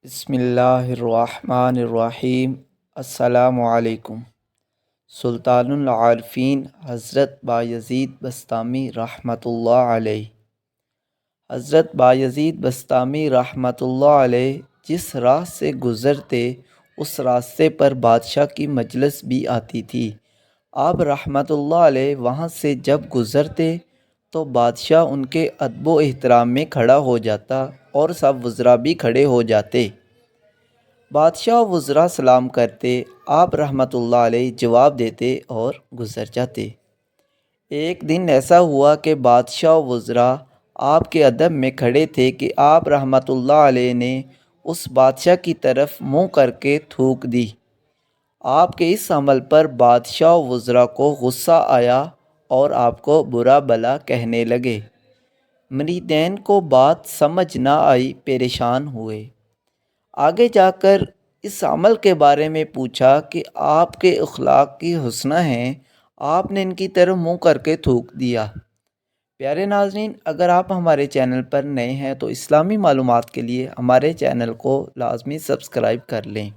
بسم اللہ الرحمن الرحیم۔ السلام علیکم۔ سلطان العارفین حضرت بایزید بسطامی رحمۃ اللہ علیہ۔ حضرت بایزید بسطامی رحمۃ اللہ علیہ جس راہ سے گزرتے اس راستے پر بادشاہ کی مجلس بھی آتی تھی۔ آپ رحمۃ اللہ علیہ وہاں سے جب گزرتے تو بادشاہ ان کے ادب و احترام میں کھڑا ہو جاتا اور سب وزراء بھی کھڑے ہو جاتے۔ بادشاہ و وزراء سلام کرتے، آپ رحمۃ اللہ علیہ جواب دیتے اور گزر جاتے۔ ایک دن ایسا ہوا کہ بادشاہ و وزراء آپ کے ادب میں کھڑے تھے کہ آپ رحمۃ اللہ علیہ نے اس بادشاہ کی طرف منہ کر کے تھوک دی۔ آپ کے اس عمل پر بادشاہ و وزراء کو غصہ آیا اور آپ کو برا بھلا کہنے لگے۔ مریدین کو بات سمجھ نہ آئی، پریشان ہوئے۔ آگے جا کر اس عمل کے بارے میں پوچھا کہ آپ کے اخلاق کی حسنہ ہیں، آپ نے ان کی طرف منہ کر کے تھوک دیا۔ پیارے ناظرین، اگر آپ ہمارے چینل پر نئے ہیں تو اسلامی معلومات کے لیے ہمارے چینل کو لازمی سبسکرائب کر لیں۔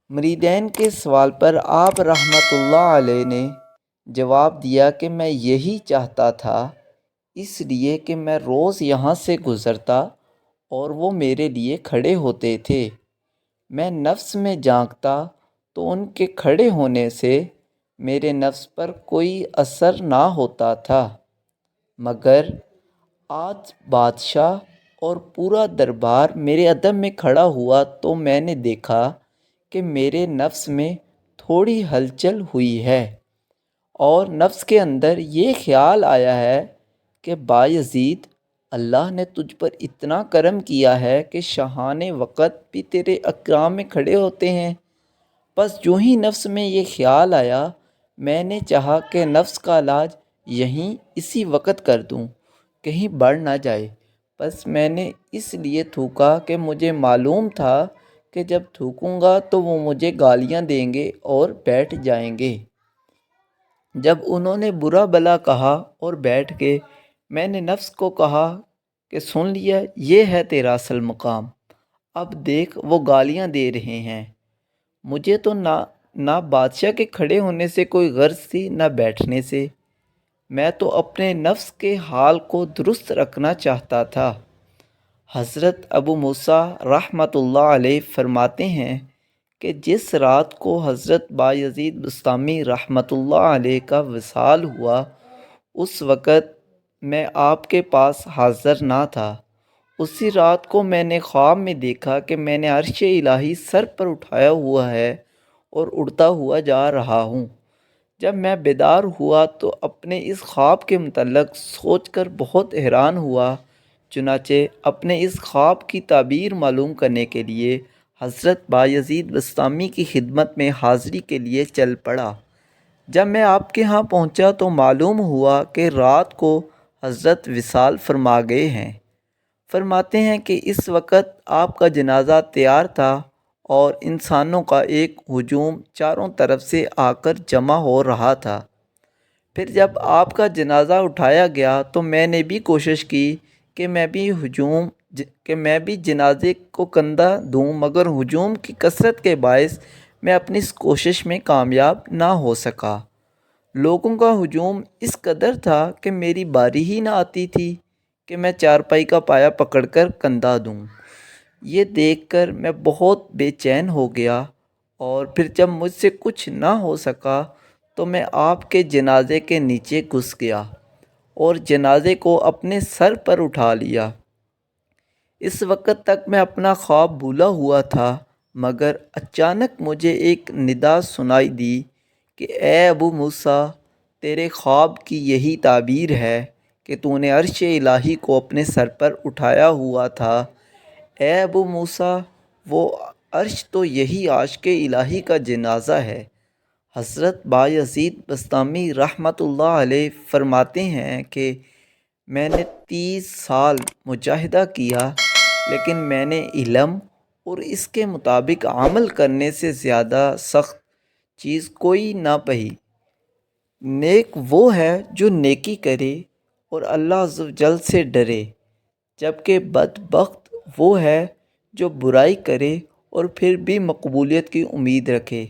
مریدین کے سوال پر آپ رحمۃ اللہ علیہ نے جواب دیا کہ میں یہی چاہتا تھا، اس لیے کہ میں روز یہاں سے گزرتا اور وہ میرے لیے کھڑے ہوتے تھے۔ میں نفس میں جھانکتا تو ان کے کھڑے ہونے سے میرے نفس پر کوئی اثر نہ ہوتا تھا، مگر آج بادشاہ اور پورا دربار میرے ادب میں کھڑا ہوا تو میں نے دیکھا کہ میرے نفس میں تھوڑی ہلچل ہوئی ہے اور نفس کے اندر یہ خیال آیا ہے کہ بایزید، اللہ نے تجھ پر اتنا کرم کیا ہے کہ شاہان وقت بھی تیرے اکرام میں کھڑے ہوتے ہیں۔ بس جو ہی نفس میں یہ خیال آیا، میں نے چاہا کہ نفس کا علاج یہیں اسی وقت کر دوں، کہیں بڑھ نہ جائے۔ بس میں نے اس لیے تھوکا کہ مجھے معلوم تھا کہ جب تھوکوں گا تو وہ مجھے گالیاں دیں گے اور بیٹھ جائیں گے۔ جب انہوں نے برا بھلا کہا اور بیٹھ گئے، میں نے نفس کو کہا کہ سن لیا، یہ ہے تیرا اصل مقام، اب دیکھ وہ گالیاں دے رہے ہیں۔ مجھے تو نہ بادشاہ کے کھڑے ہونے سے کوئی غرض تھی، نہ بیٹھنے سے۔ میں تو اپنے نفس کے حال کو درست رکھنا چاہتا تھا۔ حضرت ابو موسیٰ رحمۃ اللہ علیہ فرماتے ہیں کہ جس رات کو حضرت بایزید بسطامی رحمۃ اللہ علیہ کا وصال ہوا، اس وقت میں آپ کے پاس حاضر نہ تھا۔ اسی رات کو میں نے خواب میں دیکھا کہ میں نے عرش الہی سر پر اٹھایا ہوا ہے اور اڑتا ہوا جا رہا ہوں۔ جب میں بیدار ہوا تو اپنے اس خواب کے متعلق سوچ کر بہت حیران ہوا، چنانچہ اپنے اس خواب کی تعبیر معلوم کرنے کے لیے حضرت بایزید بسطامی کی خدمت میں حاضری کے لیے چل پڑا۔ جب میں آپ کے ہاں پہنچا تو معلوم ہوا کہ رات کو حضرت وصال فرما گئے ہیں۔ فرماتے ہیں کہ اس وقت آپ کا جنازہ تیار تھا اور انسانوں کا ایک ہجوم چاروں طرف سے آ کر جمع ہو رہا تھا۔ پھر جب آپ کا جنازہ اٹھایا گیا تو میں نے بھی کوشش کی کہ میں بھی جنازے کو کندھا دوں، مگر ہجوم کی کثرت کے باعث میں اپنی اس کوشش میں کامیاب نہ ہو سکا۔ لوگوں کا ہجوم اس قدر تھا کہ میری باری ہی نہ آتی تھی کہ میں چارپائی کا پایا پکڑ کر کندھا دوں۔ یہ دیکھ کر میں بہت بے چین ہو گیا اور پھر جب مجھ سے کچھ نہ ہو سکا تو میں آپ کے جنازے کے نیچے گھس گیا اور جنازے کو اپنے سر پر اٹھا لیا۔ اس وقت تک میں اپنا خواب بھولا ہوا تھا، مگر اچانک مجھے ایک ندا سنائی دی کہ اے ابو موسیٰ، تیرے خواب کی یہی تعبیر ہے کہ تو نے عرش الہی کو اپنے سر پر اٹھایا ہوا تھا۔ اے ابو موسیٰ، وہ عرش تو یہی عاشق الہی کا جنازہ ہے۔ حضرت بایزید بسطامی رحمۃ اللہ علیہ فرماتے ہیں کہ میں نے 30 سال مجاہدہ کیا، لیکن میں نے علم اور اس کے مطابق عمل کرنے سے زیادہ سخت چیز کوئی نہ پائی۔ نیک وہ ہے جو نیکی کرے اور اللہ عز و جل سے ڈرے، جبکہ بدبخت وہ ہے جو برائی کرے اور پھر بھی مقبولیت کی امید رکھے۔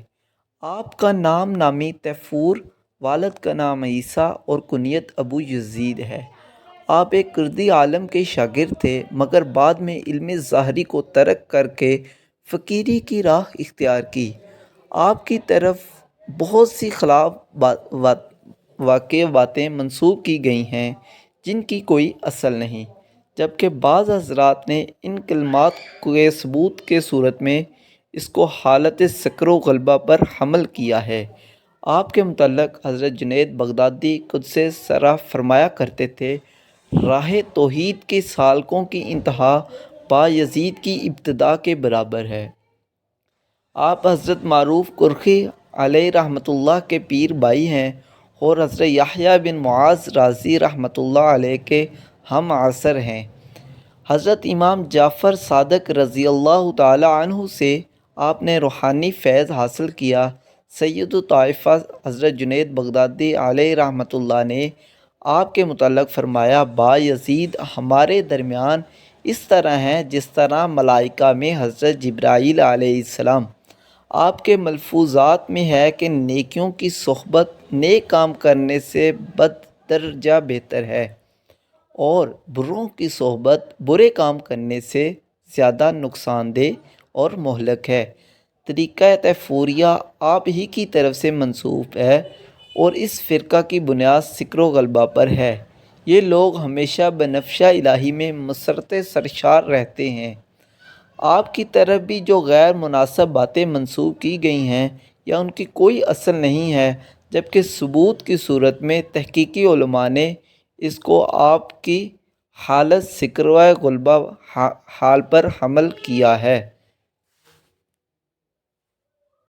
آپ کا نام نامی تیفور، والد کا نام عیسیٰ اور کنیت ابو یزید ہے۔ آپ ایک کردی عالم کے شاگرد تھے، مگر بعد میں علم ظاہری کو ترک کر کے فقیری کی راہ اختیار کی۔ آپ کی طرف بہت سی خلاف واقع باتیں منسوب کی گئی ہیں جن کی کوئی اصل نہیں، جبکہ بعض حضرات نے ان کلمات کے ثبوت کے صورت میں اس کو حالت سکر و غلبہ پر حمل کیا ہے۔ آپ کے متعلق حضرت جنید بغدادی قدس سرہ فرمایا کرتے تھے، راہ توحید کے سالکوں کی انتہا بایزید کی ابتدا کے برابر ہے۔ آپ حضرت معروف کرخی علیہ رحمۃ اللہ کے پیر بھائی ہیں اور حضرت یحییٰ بن معاذ رازی رحمۃ اللہ علیہ کے ہم عصر ہیں۔ حضرت امام جعفر صادق رضی اللہ تعالی عنہ سے آپ نے روحانی فیض حاصل کیا۔ سید الطائفہ حضرت جنید بغدادی علیہ رحمۃ اللہ نے آپ کے متعلق فرمایا، بایزید ہمارے درمیان اس طرح ہیں جس طرح ملائکہ میں حضرت جبرائیل علیہ السلام۔ آپ کے ملفوظات میں ہے کہ نیکیوں کی صحبت نیک کام کرنے سے بدرجہ بہتر ہے اور بروں کی صحبت برے کام کرنے سے زیادہ نقصان دہ اور مہلک ہے۔ طریقہ تیفوریہ آپ ہی کی طرف سے منسوب ہے اور اس فرقہ کی بنیاد سکر و غلبہ پر ہے۔ یہ لوگ ہمیشہ بنفشہ الہی میں مسرت سرشار رہتے ہیں۔ آپ کی طرف بھی جو غیر مناسب باتیں منسوب کی گئی ہیں یا ان کی کوئی اصل نہیں ہے، جبکہ ثبوت کی صورت میں تحقیقی علماء نے اس کو آپ کی حالت سکر و غلبہ حال پر حمل کیا ہے۔